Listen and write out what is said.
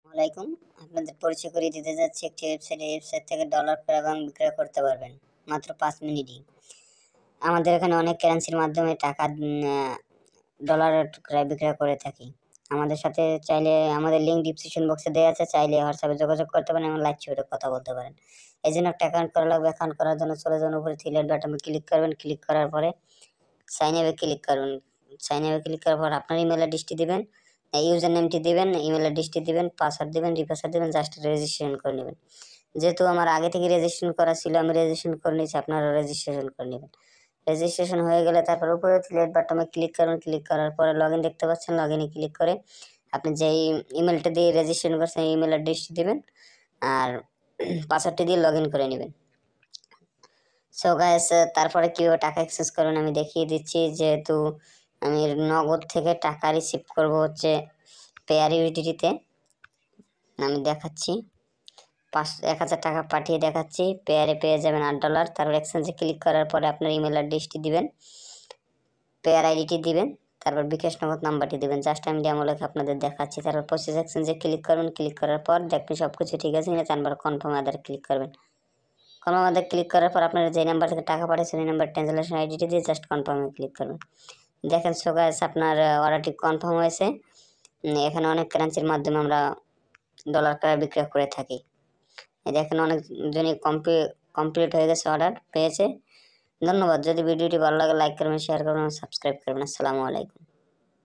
আসসালামাইকুম। আপনাদের পরিচয় করিয়ে দিতে যাচ্ছি একটি ওয়েবসাইট। এই ওয়েবসাইট থেকে ডলার ক্রয় এবং বিক্রয় করতে পারবেন মাত্র 5 মিনিটই। আমাদের এখানে অনেক কারেন্সির মাধ্যমে টাকা ডলার ক্রয় বিক্রয় করে থাকি। আমাদের সাথে চাইলে আমাদের লিঙ্ক ডিসক্রিপশন বক্সে দেওয়া আছে, চাইলে হোয়াটসঅ্যাপে যোগাযোগ করতে পারেন এবং লাইভ চ্যাটে কথা বলতে পারেন। এই জন্য একটা অ্যাকাউন্ট করা লাগবে। অ্যাকাউন্ট করার জন্য চলে যান উপরে থ্রি ডট বাটনে ক্লিক করবেন। ক্লিক করার পরে সাইন আপে ক্লিক করবেন। সাইন আপে ক্লিক করার পর আপনার ইমেল অ্যাড্রেসটি দিবেন, ইউজার নেমটি দিবেন, ইমেল অ্যাড্রেসটি দিবেন, পাসওয়ার্ড দিবেন, রিপাসওয়ার্ড দিবেন, জাস্ট রেজিস্ট্রেশন করে নেবেন। যেহেতু আমার আগে থেকে রেজিস্ট্রেশন করা ছিল, আমি রেজিস্ট্রেশন করে নিয়েছি, আপনারা রেজিস্ট্রেশন করে নেবেন। রেজিস্ট্রেশন হয়ে গেলে তারপর উপরে সিলেক্ট বাটনে ক্লিক করবেন। ক্লিক করার পরে লগ ইন দেখতে পাচ্ছেন, লগ ইনে ক্লিক করে আপনি যে ইমেলটা দিয়ে রেজিস্ট্রেশন করছেন এই ইমেল অ্যাড্রেসটি দেবেন আর পাসওয়ার্ডটি দিয়ে লগ ইন করে নেবেন। সো গাইস, তারপরে কীভাবে টাকা এক্সচেঞ্জ করবেন আমি দেখিয়ে দিচ্ছি। যেহেতু আমি নগদ থেকে টাকা রিসিভ করব হচ্ছে পেয়ার ইউটিলিটিতে, আমি দেখাচ্ছি। 1000 টাকা পাঠিয়ে দেখাচ্ছি। পেয়ারে পেয়ে যাবেন $8। তারপর এক্সচেঞ্জে ক্লিক করার পরে আপনার ইমেল অ্যাড্রেসটি দিবেন, পেয়ার আইডিটি দিবেন, তারপর বিকাশ নগদ নাম্বারটি দিবেন। জাস্ট আমি ডেমো লেখা আপনাদের দেখাচ্ছি। তারপর প্রসেস এক্সচেঞ্জে ক্লিক করবেন। ক্লিক করার পর দেখবেন সব কিছু ঠিক আছে কিনা, তারপর কনফার্ম আদার ক্লিক করবেন। কনফার্ম আদার ক্লিক করার পর আপনারা যে নাম্বার থেকে টাকা পাঠিয়েছেন এই নাম্বার ট্রানজ্যাকশন আইডিটি দিয়ে জাস্ট কনফার্মে ক্লিক করবেন। দেখেন সো গাইস, আপনার অর্ডারটি কনফার্ম হয়েছে। এখানে অনেক কারেন্সির মাধ্যমে আমরা ডলার ক্রয় বিক্রয় করে থাকি। দেখেন অনেকজনই কমপ্লিট হয়ে গেছে, অর্ডার পেয়েছে। ধন্যবাদ। যদি ভিডিওটি ভালো লাগে লাইক করবেন, শেয়ার করবেন, সাবস্ক্রাইব করবেন। আসসালামু আলাইকুম।